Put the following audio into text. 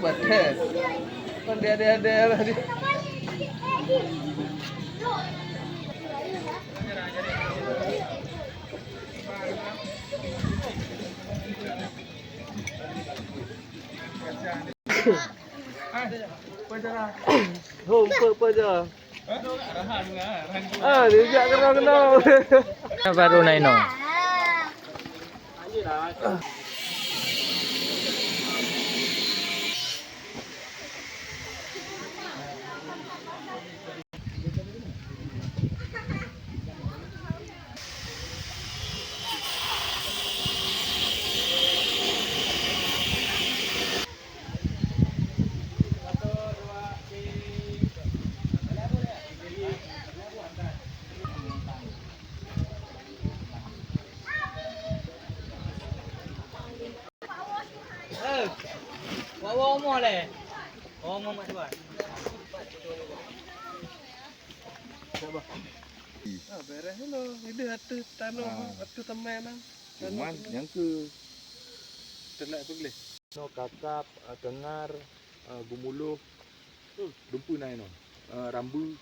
badet. Kan dia ada di. Home apa aja? Ah, dia kenal. Baru naik no. Bawa le. Oh, mau coba. Ah, beres lo. Ini hatu tanah, hatu teman. Cuman yang ke Telak tu boleh. no kakap, tengar, gumuluh, dumpu naik no. Rambu.